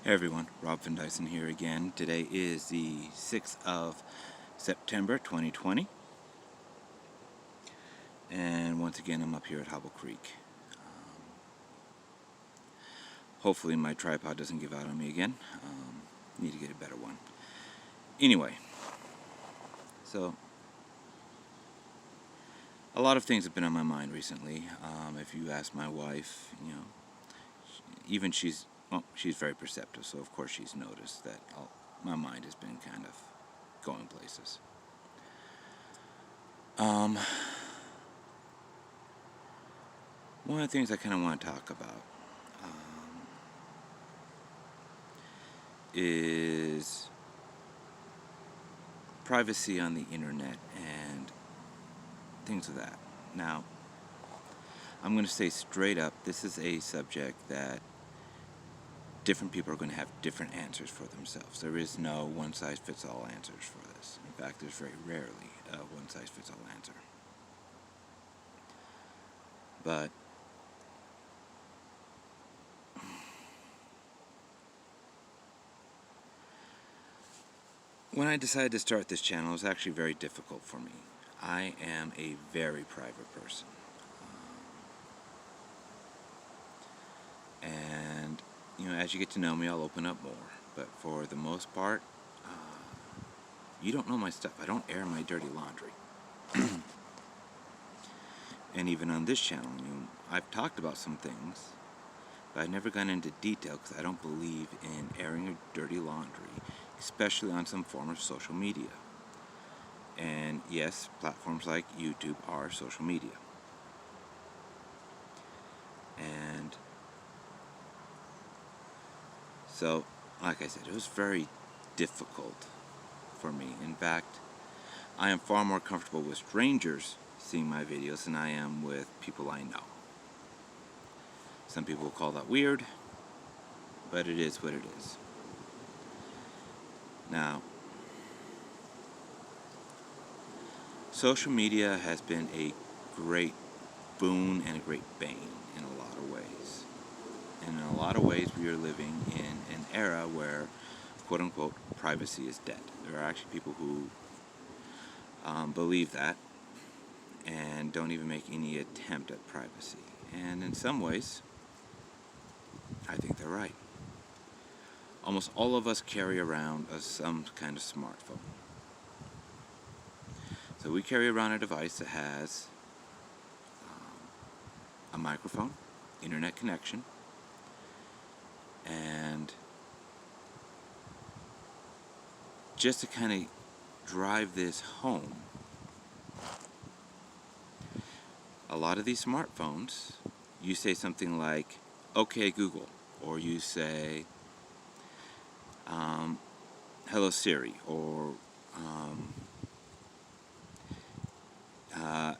Hey everyone, Rob Van Dyson here again. Today is the 6th of September 2020, and once again I'm up here at Hobble Creek. Hopefully my tripod doesn't give out on me again. Need to get a better one. Anyway, so a lot of things have been on my mind recently. If you ask my wife, even she's very perceptive, so of course she's noticed that my mind has been kind of going places. One of the things I kind of want to talk about is privacy on the internet and things of that. Now, I'm going to say straight up, this is a subject that different people are going to have different answers for themselves. There is no one-size-fits-all answers for this. In fact, there's very rarely a one-size-fits-all answer. But when I decided to start this channel, it was actually very difficult for me. I am a very private person. And, as you get to know me, I'll open up more. But for the most part, you don't know my stuff. I don't air my dirty laundry. And even on this channel, I've talked about some things, but I've never gone into detail because I don't believe in airing your dirty laundry, especially on some form of social media. And yes, platforms like YouTube are social media. And so, like I said, it was very difficult for me. In fact, I am far more comfortable with strangers seeing my videos than I am with people I know. Some people will call that weird, but it is what it is. Now, social media has been a great boon and a great bane in a lot of ways. And in a lot of ways, we are living in an era where, quote-unquote, privacy is dead. There are actually people who believe that and don't even make any attempt at privacy. And in some ways, I think they're right. Almost all of us carry around some kind of smartphone. So we carry around a device that has a microphone, internet connection, and just to kind of drive this home, a lot of these smartphones, you say something like, "Okay, Google," or you say, "Hello, Siri," or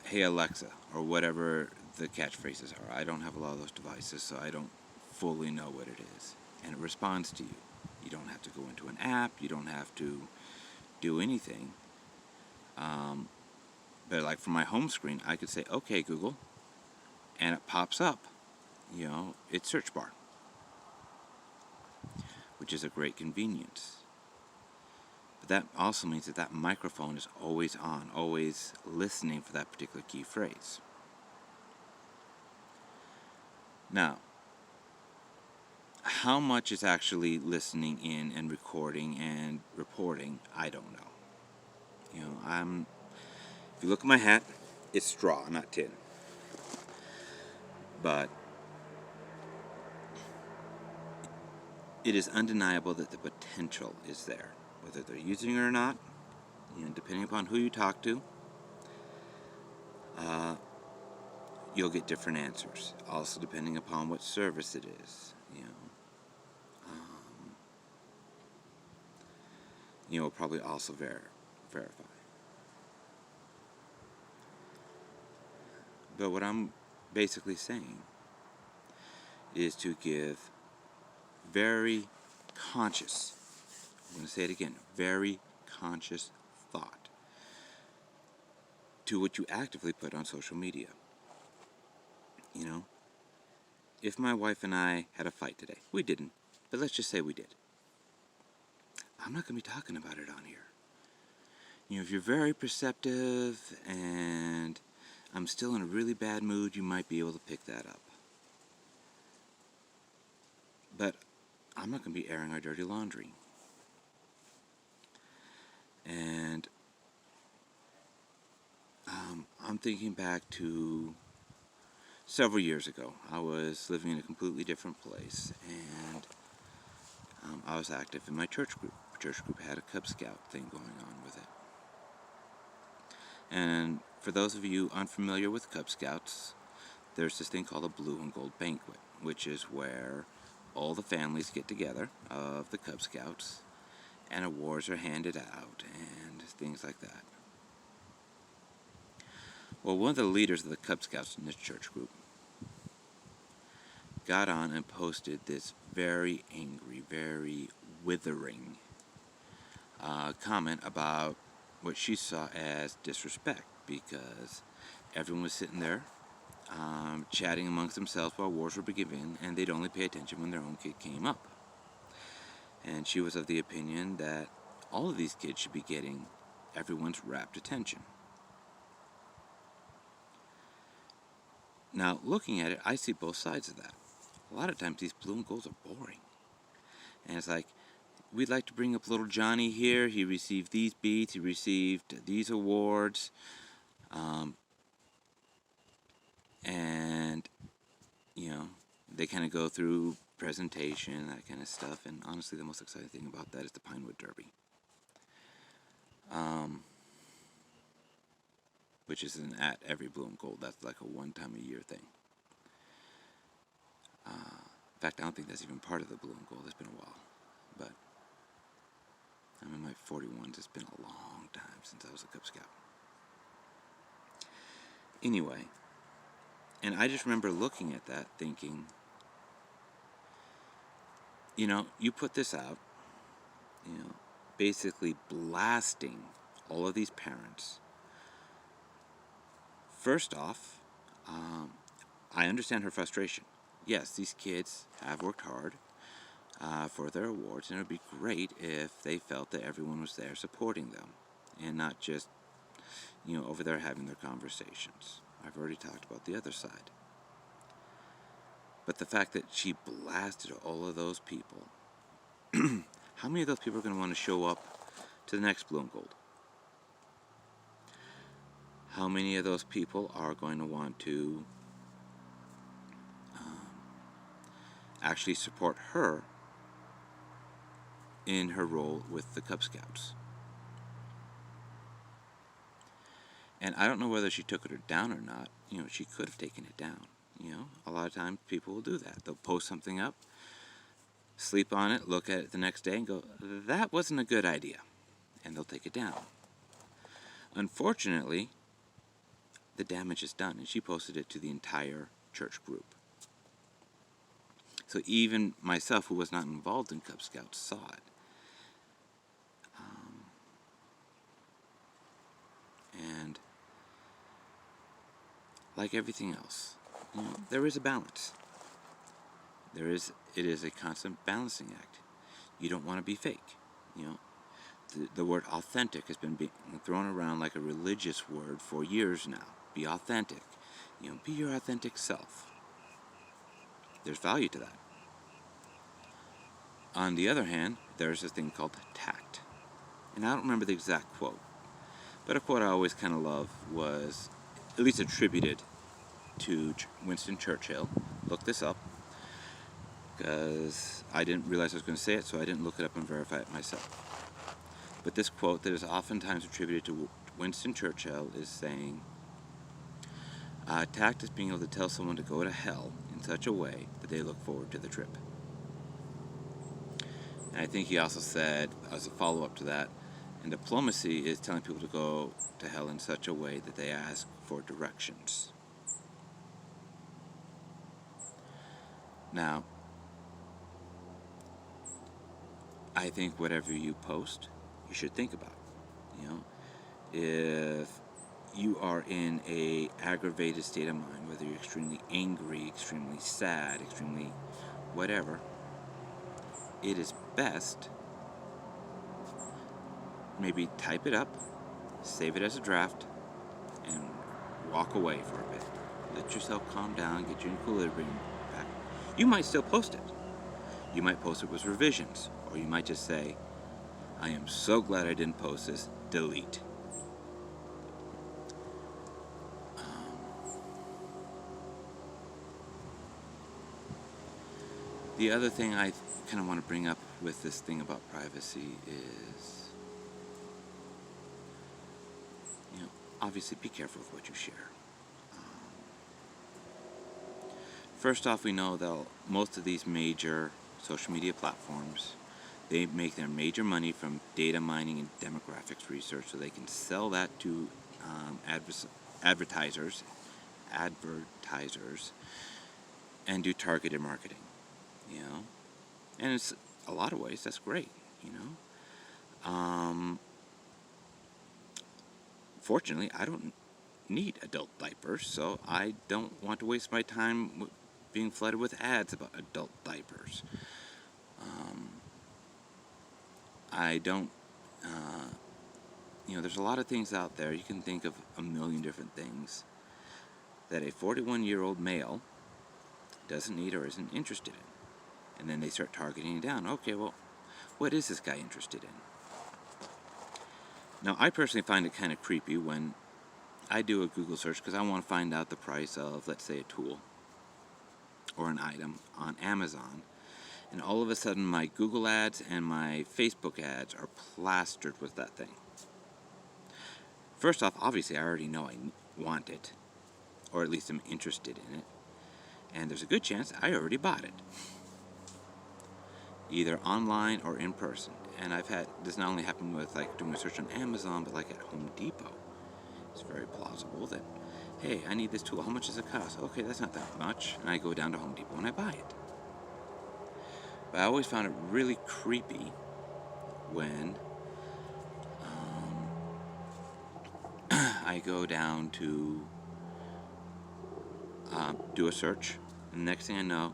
"Hey, Alexa," or whatever the catchphrases are. I don't have a lot of those devices, so I don't fully know what it is. And it responds to you. You don't have to go into an app. You don't have to do anything. But like for my home screen, I could say, "Okay, Google," and it pops up. It's search bar, which is a great convenience. But that also means that that microphone is always on, always listening for that particular key phrase. Now, how much is actually listening in and recording and reporting, I don't know. If you look at my hat, it's straw, not tin. But it is undeniable that the potential is there. Whether they're using it or not, depending upon who you talk to, you'll get different answers. Also, depending upon what service it is, will probably also verify. But what I'm basically saying is to give very conscious, I'm going to say it again, very conscious thought to what you actively put on social media. If my wife and I had a fight today, we didn't, but let's just say we did. I'm not going to be talking about it on here. If you're very perceptive and I'm still in a really bad mood, you might be able to pick that up. But I'm not going to be airing our dirty laundry. And I'm thinking back to several years ago. I was living in a completely different place, and I was active in my church group. The church group had a Cub Scout thing going on with it. And for those of you unfamiliar with Cub Scouts, there's this thing called a Blue and Gold Banquet, which is where all the families get together of the Cub Scouts, and awards are handed out, and things like that. Well, one of the leaders of the Cub Scouts in this church group got on and posted this very angry, very withering comment about what she saw as disrespect, because everyone was sitting there chatting amongst themselves while awards were given, and they'd only pay attention when their own kid came up. And she was of the opinion that all of these kids should be getting everyone's rapt attention. Now, looking at it, I see both sides of that. A lot of times these blue and golds are boring. And it's like, we'd like to bring up little Johnny here. He received these beats. He received these awards. And, they kind of go through presentation, that kind of stuff. And honestly, the most exciting thing about that is the Pinewood Derby. Which isn't at every blue and gold. That's like a one-time-a-year thing. In fact, I don't think that's even part of the blue and gold. It's been a while. But I'm in my 41s. It's been a long time since I was a Cub Scout. Anyway, and I just remember looking at that thinking, you put this out, basically blasting all of these parents. First off, I understand her frustration. Yes, these kids have worked hard for their awards, and it would be great if they felt that everyone was there supporting them and not just, over there having their conversations. I've already talked about the other side. But the fact that she blasted all of those people, how many of those people are going to want to show up to the next blue and gold? How many of those people are going to want to actually support her in her role with the Cub Scouts? And I don't know whether she took it down or not. She could have taken it down. A lot of times people will do that. They'll post something up, sleep on it, look at it the next day and go, that wasn't a good idea. And they'll take it down. Unfortunately, the damage is done, and she posted it to the entire church group. So even myself, who was not involved in Cub Scouts, saw it. And like everything else, there is a balance. It is a constant balancing act. You don't want to be fake. The word authentic has been thrown around like a religious word for years now. Be authentic. Be your authentic self. There's value to that. On the other hand, there's this thing called tact. And I don't remember the exact quote, but a quote I always kind of love was, at least attributed to Winston Churchill. Look this up, because I didn't realize I was going to say it, so I didn't look it up and verify it myself. But this quote that is oftentimes attributed to Winston Churchill is saying, tact is being able to tell someone to go to hell in such a way that they look forward to the trip. And I think he also said, as a follow-up to that, and diplomacy is telling people to go to hell in such a way that they ask for directions. Now, I think whatever you post, you should think about. If you are in a aggravated state of mind, whether you're extremely angry, extremely sad, extremely whatever, it is best maybe type it up, save it as a draft, and walk away for a bit. Let yourself calm down, get your equilibrium back. You might still post it. You might post it with revisions, or you might just say, I am so glad I didn't post this, delete. The other thing I kind of want to bring up with this thing about privacy is, obviously be careful with what you share. First off, we know that most of these major social media platforms, they make their major money from data mining and demographics research, so they can sell that to advertisers, and do targeted marketing. And it's a lot of ways that's great. Fortunately, I don't need adult diapers, so I don't want to waste my time being flooded with ads about adult diapers. I don't, there's a lot of things out there. You can think of a million different things that a 41-year-old male doesn't need or isn't interested in. And then they start targeting it down. Okay, well, what is this guy interested in? Now, I personally find it kind of creepy when I do a Google search because I want to find out the price of, let's say, a tool or an item on Amazon, and all of a sudden my Google ads and my Facebook ads are plastered with that thing. First off, obviously I already know I want it, or at least I'm interested in it, and there's a good chance I already bought it, either online or in person. And I've had this not only happen with like doing a search on Amazon, but like at Home Depot. It's very plausible that, hey, I need this tool. How much does it cost? Okay, that's not that much. And I go down to Home Depot and I buy it. But I always found it really creepy when I go down to do a search, and the next thing I know,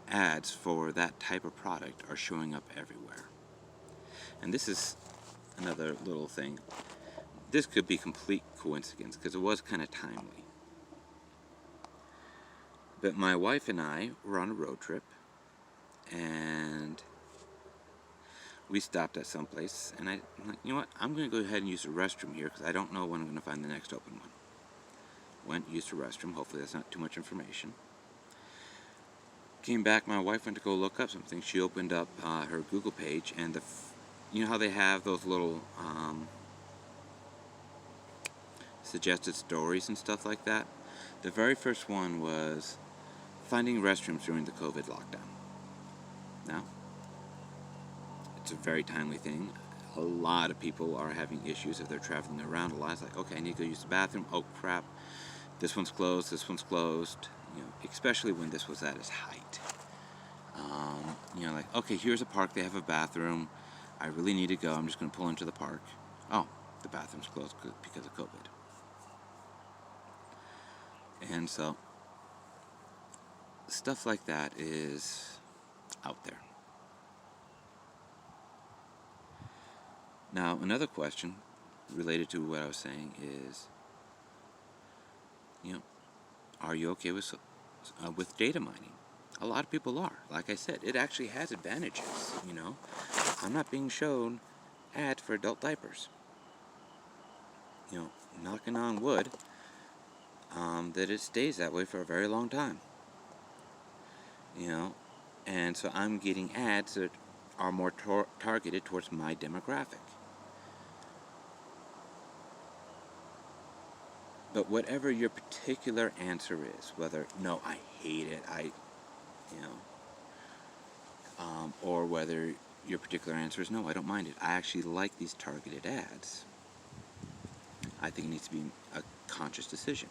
ads for that type of product are showing up everywhere. And this is another little thing. This could be complete coincidence because it was kind of timely. But my wife and I were on a road trip, and we stopped at some place, and I'm like, you know what, I'm going to go ahead and use the restroom here because I don't know when I'm going to find the next open one. Went, used the restroom. Hopefully that's not too much information. Came back, my wife went to go look up something. She opened up her Google page, and you know how they have those little suggested stories and stuff like that? The very first one was finding restrooms during the COVID lockdown. Now, it's a very timely thing. A lot of people are having issues if they're traveling around a lot. It's like, okay, I need to go use the bathroom. Oh, crap. This one's closed. This one's closed. Especially when this was at its height. Like, okay, here's a park. They have a bathroom. I really need to go. I'm just going to pull into the park. Oh, the bathroom's closed because of COVID. And so, stuff like that is out there. Now, another question related to what I was saying is, are you okay with data mining? A lot of people are. Like I said, it actually has advantages, I'm not being shown ads for adult diapers. Knocking on wood, that it stays that way for a very long time. And so I'm getting ads that are more targeted towards my demographic. But whatever your particular answer is, whether, no, I hate it, or whether your particular answer is, no, I don't mind it, I actually like these targeted ads, I think it needs to be a conscious decision.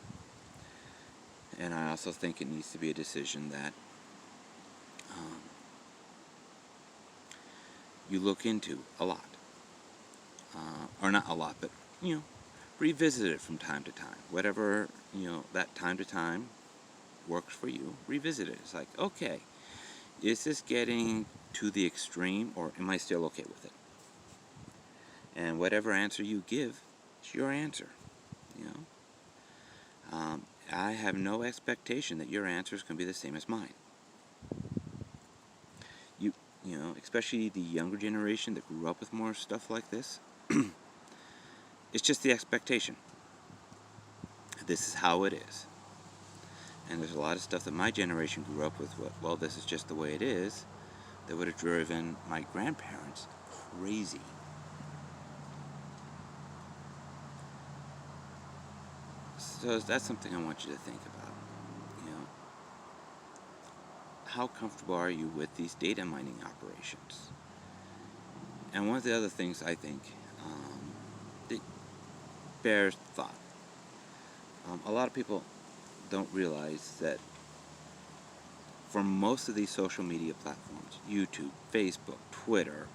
And I also think it needs to be a decision that you look into a lot. Or not a lot, but, revisit it from time to time. Whatever, that time to time works for you, revisit it. It's like, okay, is this getting to the extreme, or am I still okay with it? And whatever answer you give, it's your answer. You know, I have no expectation that your answer is going to be the same as mine. You, you know, especially the younger generation that grew up with more stuff like this. It's just the expectation. This is how it is. And there's a lot of stuff that my generation grew up with. Well, this is just the way it is. That would have driven my grandparents crazy. So that's something I want you to think about. You know, how comfortable are you with these data mining operations? And one of the other things I think that bears thought. A lot of people don't realize that for most of these social media platforms, YouTube, Facebook, Twitter,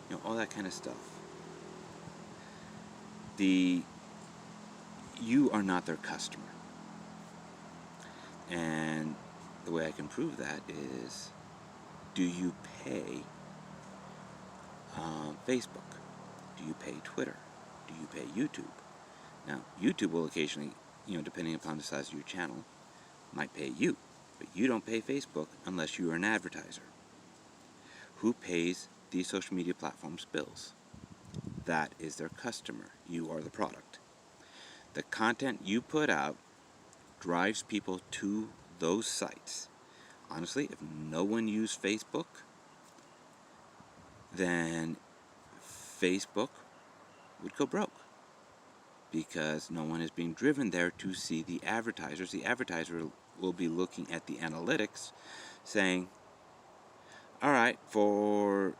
you know, all that kind of stuff, you are not their customer. And the way I can prove that is, do you pay Facebook? Do you pay Twitter? Do you pay YouTube? Now, YouTube will occasionally, you know, depending upon the size of your channel, might pay you, but you don't pay Facebook unless you are an advertiser. Who pays these social media platforms' bills? That is their customer. You are the product. The content you put out drives people to those sites. Honestly, if no one used Facebook, then Facebook would go broke, because no one is being driven there to see the advertisers. The advertiser will be looking at the analytics saying, all right, for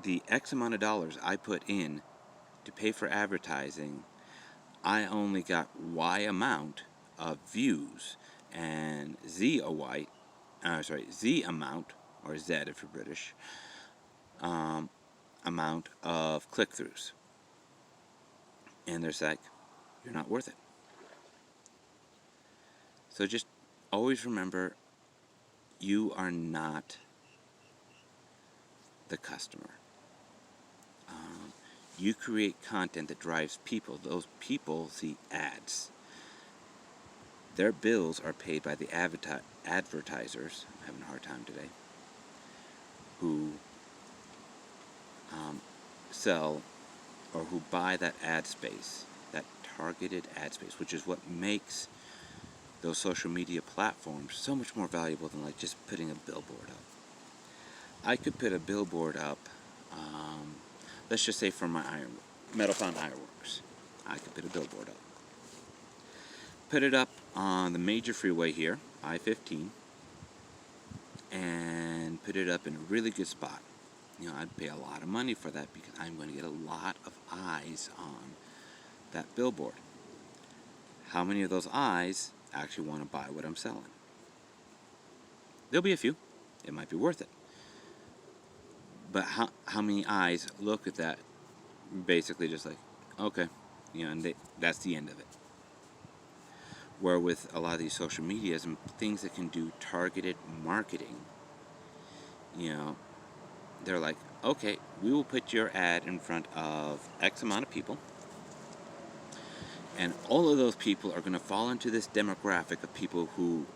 the X amount of dollars I put in to pay for advertising, I only got Y amount of views and Z amount, or Z if you're British, amount of click-throughs. And there's like, you're not worth it. So just always remember, you are not the customer. You create content that drives people. Those people see ads. Their bills are paid by the advertisers. I'm having a hard time today. Who sell or who buy that ad space, that targeted ad space, which is what makes those social media platforms so much more valuable than like just putting a billboard up. I could put a billboard up, let's just say for my Metal Found Ironworks. I could put a billboard up. Put it up on the major freeway here, I-15, and put it up in a really good spot. You know, I'd pay a lot of money for that because I'm going to get a lot of eyes on that billboard. How many of those eyes actually want to buy what I'm selling? There'll be a few. It might be worth it. But how many eyes look at that basically just like, okay, you know, and that's the end of it. Where with a lot of these social medias and things that can do targeted marketing, you know, they're like, okay, we will put your ad in front of X amount of people, and all of those people are going to fall into this demographic of people who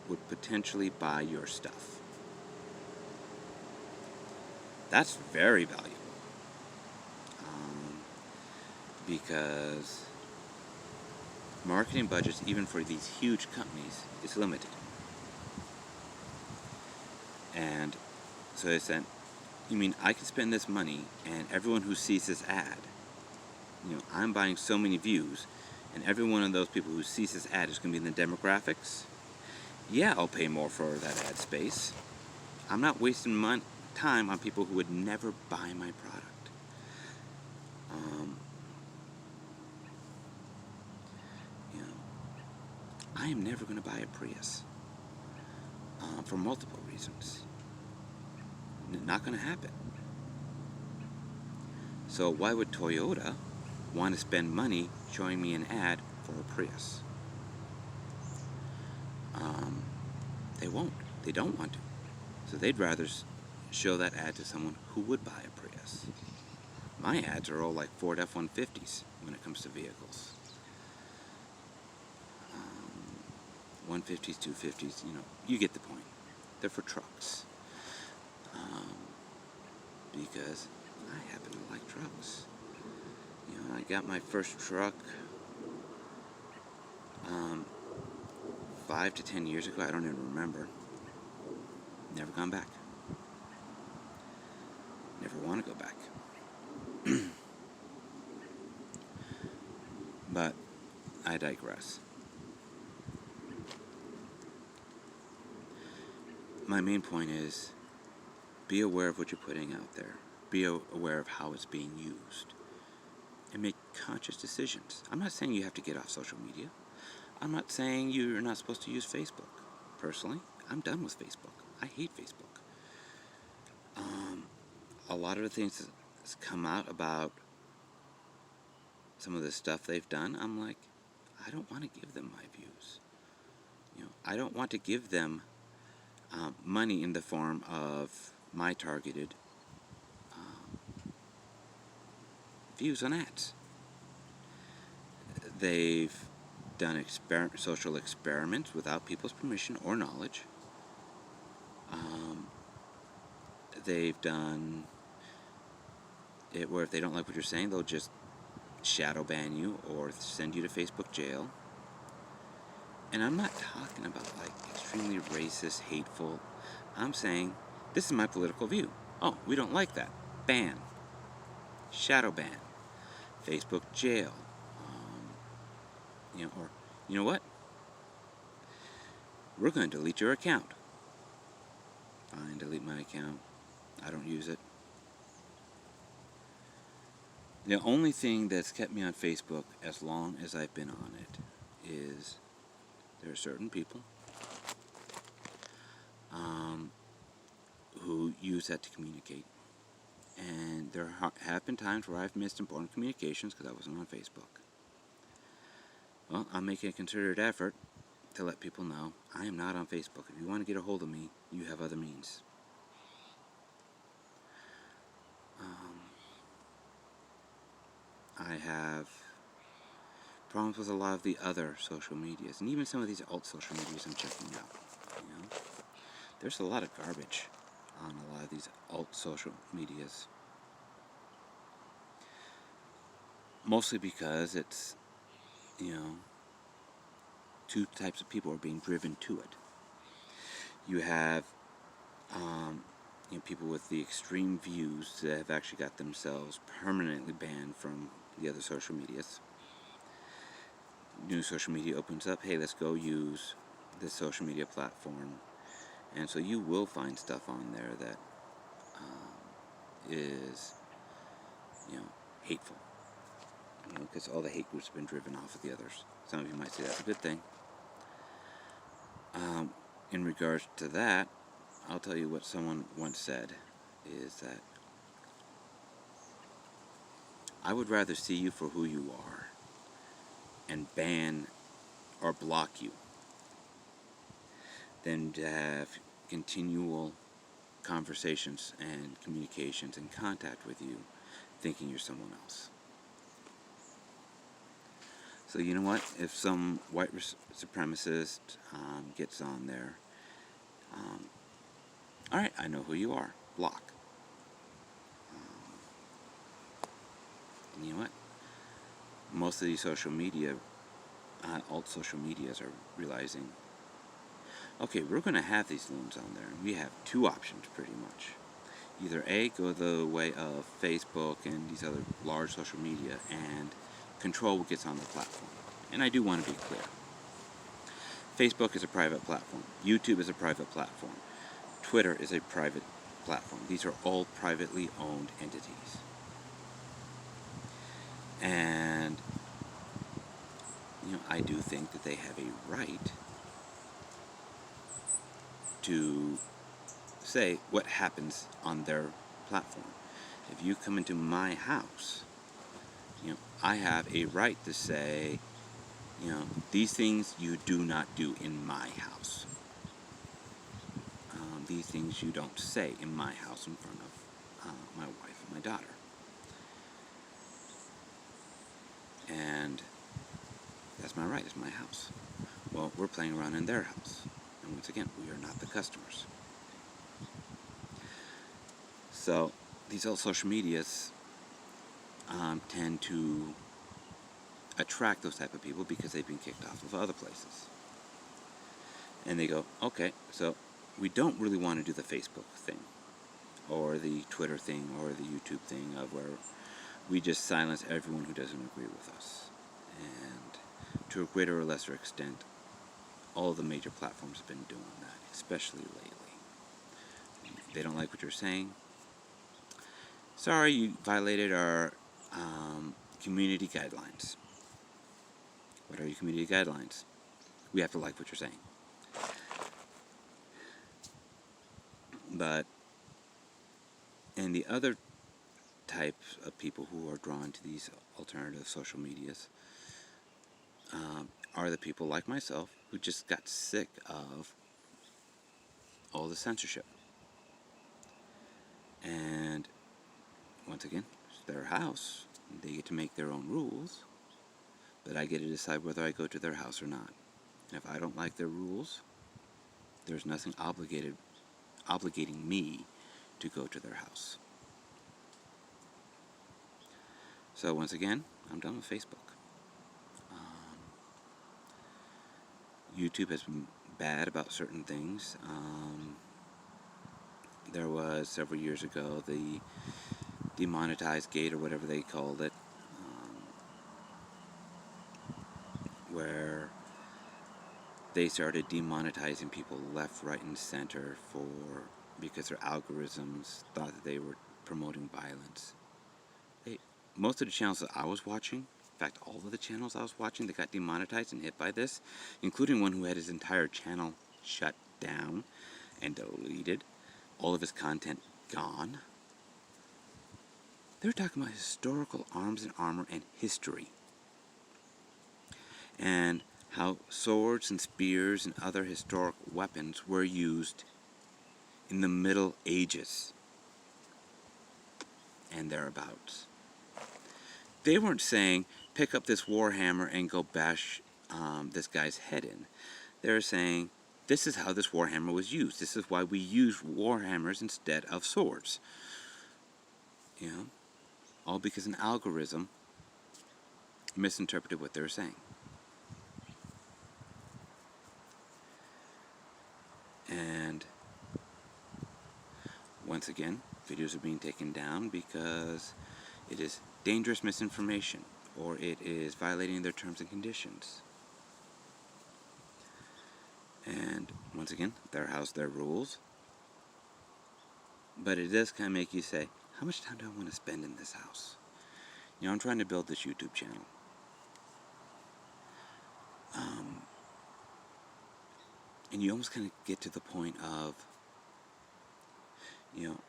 would potentially buy your stuff. That's very valuable, because marketing budgets, even for these huge companies, is limited. And so they said, you mean I can spend this money and everyone who sees this ad, you know, I'm buying so many views, and every one of those people who sees this ad is going to be in the demographics? Yeah, I'll pay more for that ad space. I'm not wasting time on people who would never buy my product. You know, I am never going to buy a Prius for multiple reasons. Not going to happen. So why would Toyota want to spend money showing me an ad for a Prius? They won't. They don't want to. So they'd rather show that ad to someone who would buy a Prius. My ads are all like Ford F-150s when it comes to vehicles. 150s, 250s, you get the point. They're for trucks. Because I happen to like trucks. I got my first truck 5 to 10 years ago. I don't even remember. Never gone back. Never want to go back. But I digress. My main point is, be aware of what you're putting out there. Be aware of how it's being used. And make conscious decisions. I'm not saying you have to get off social media. I'm not saying you're not supposed to use Facebook. Personally, I'm done with Facebook. I hate Facebook. A lot of the things that's come out about some of the stuff they've done, I'm like, I don't want to give them my views. I don't want to give them money in the form of my targeted views on ads. They've done social experiments without people's permission or knowledge. They've done it where if they don't like what you're saying, they'll just shadow ban you or send you to Facebook jail. And I'm not talking about like extremely racist, hateful. I'm saying, this is my political view. Oh, we don't like that. Ban. Shadow ban. Facebook jail. Or, you know what? We're going to delete your account. Fine, delete my account. I don't use it. The only thing that's kept me on Facebook as long as I've been on it is there are certain people who use that to communicate. And there have been times where I've missed important communications because I wasn't on Facebook. Well, I'm making a concerted effort to let people know I am not on Facebook. If you want to get a hold of me, you have other means. I have problems with a lot of the other social medias, and even some of these alt social medias I'm checking out. There's a lot of garbage on a lot of these alt social medias. Mostly because it's, two types of people are being driven to it. You have, people with the extreme views that have actually got themselves permanently banned from the other social medias. New social media opens up, hey, let's go use this social media platform. And so you will find stuff on there that is, hateful. Because all the hate groups have been driven off of the others. Some of you might say that's a good thing. In regards to that, I'll tell you what someone once said, is that I would rather see you for who you are and ban or block you than to have continual conversations and communications and contact with you thinking you're someone else. So you know what? If some white supremacist gets on there, all right, I know who you are. Block. And you know what? Most of these social media, alt social medias are realizing, okay, we're going to have these loons on there. And we have two options pretty much. Either A, go the way of Facebook and these other large social media and control what gets on the platform. And I do want to be clear. Facebook is a private platform. YouTube is a private platform. Twitter is a private platform. These are all privately owned entities. And, I do think that they have a right to say what happens on their platform. If you come into my house, I have a right to say, these things you do not do in my house. these things you don't say in my house in front of my wife and my daughter. And that's my right, it's my house. Well, we're playing around in their house. And once again, we are not the customers. So these old social medias tend to attract those type of people because they've been kicked off of other places. And they go, okay, so we don't really want to do the Facebook thing, or the Twitter thing, or the YouTube thing of where we just silence everyone who doesn't agree with us. And to a greater or lesser extent, all the major platforms have been doing that, especially lately. They don't like what you're saying. Sorry, you violated our community guidelines. What are your community guidelines? We have to like what you're saying. But, and the other types of people who are drawn to these alternative social medias are the people like myself who just got sick of all the censorship. And once again, it's their house. They get to make their own rules, but I get to decide whether I go to their house or not. And if I don't like their rules, there's nothing obligating me to go to their house. So once again, I'm done with Facebook. YouTube has been bad about certain things. There was several years ago the demonetized gate, or whatever they called it, where they started demonetizing people left, right, and center because their algorithms thought that they were promoting violence. Most of the channels that I was watching, in fact, all of the channels I was watching that got demonetized and hit by this, including one who had his entire channel shut down and deleted, all of his content gone. They were talking about historical arms and armor and history, and how swords and spears and other historic weapons were used in the Middle Ages and thereabouts. They weren't saying, pick up this warhammer and go bash this guy's head in. They were saying, this is how this warhammer was used. This is why we use warhammers instead of swords. You know, all because an algorithm misinterpreted what they were saying. And once again, videos are being taken down because it is dangerous misinformation, or it is violating their terms and conditions. And once again, their house, their rules. But it does kind of make you say, how much time do I want to spend in this house? You know, I'm trying to build this YouTube channel. And you almost kind of get to the point of, you know,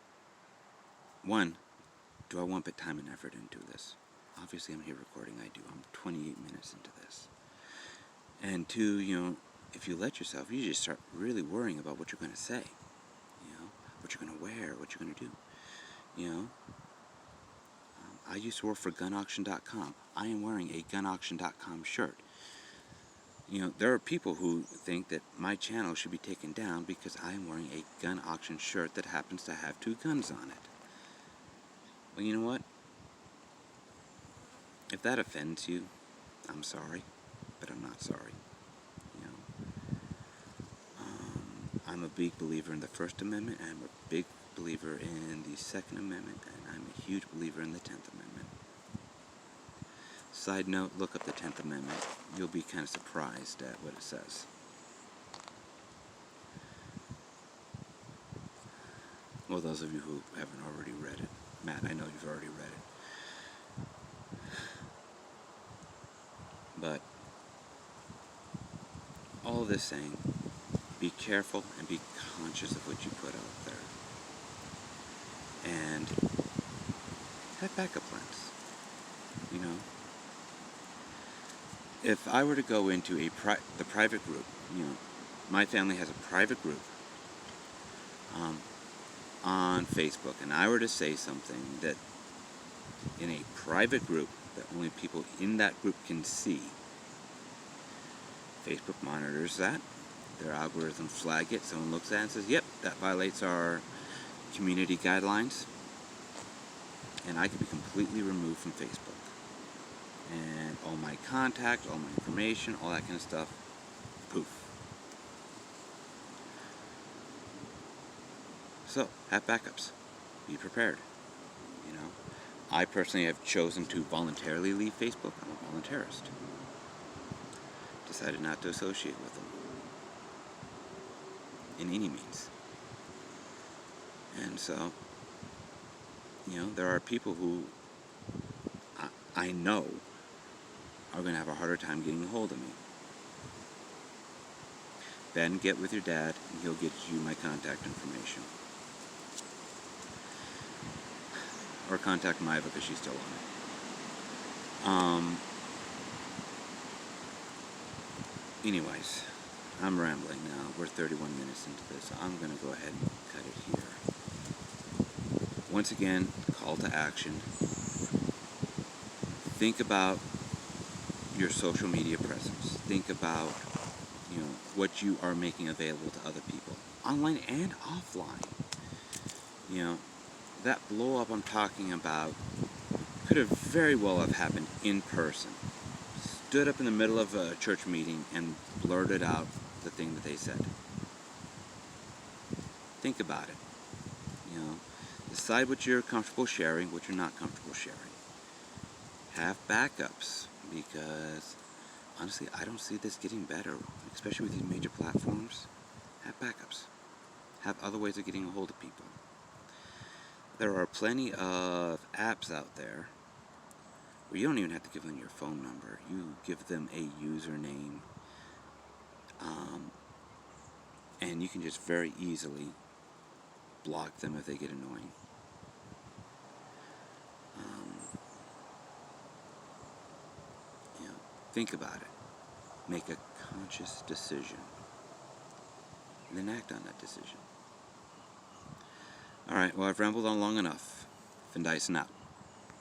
one, do I want to put time and effort into this? Obviously, I'm here recording. I do. I'm 28 minutes into this. And two, you know, if you let yourself, you just start really worrying about what you're going to say. You know, what you're going to wear, what you're going to do. You know, I used to work for GunAuction.com. I am wearing a GunAuction.com shirt. You know, there are people who think that my channel should be taken down because I am wearing a gun auction shirt that happens to have 2 guns on it. Well, you know what? If that offends you, I'm sorry, but I'm not sorry. You know, I'm a big believer in the First Amendment, and I'm a big believer in the Second Amendment, and I'm a huge believer in the 10th Amendment. Side note, look up the 10th Amendment. You'll be kind of surprised at what it says. Well, those of you who haven't already read it. Matt, I know you've already read it. But all this saying, be careful and be conscious of what you put out there. And have backup plans. You know, if I were to go into the private group, you know, my family has a private group um, on Facebook and I were to say something that in a private group that only people in that group can see, Facebook monitors that. Their algorithms flag it. Someone looks at it and says, yep, that violates our community guidelines. And I could be completely removed from Facebook. And all my contact, all my information, all that kind of stuff, poof. So, have backups. Be prepared. You know, I personally have chosen to voluntarily leave Facebook. I'm a voluntarist. Decided not to associate with them in any means. And so, you know, there are people who I know are going to have a harder time getting a hold of me. Ben, get with your dad, and he'll get you my contact information. Or contact Maiva because she's still on it. Anyways, I'm rambling now. We're 31 minutes into this. I'm going to go ahead and cut it here. Once again, call to action. Think about your social media presence. Think about, you know, what you are making available to other people, online and offline. You know, that blow up I'm talking about could have very well have happened in person. Stood up in the middle of a church meeting and blurted out the thing that they said. Think about it. You know, decide what you're comfortable sharing, what you're not comfortable sharing. Have backups, because honestly, I don't see this getting better, especially with these major platforms. Have backups. Have other ways of getting a hold of people. There are plenty of apps out there where you don't even have to give them your phone number. You give them a username, and you can just very easily block them if they get annoying. You know, think about it. Make a conscious decision, and then act on that decision. All right, well, I've rambled on long enough. Fin Dyson out.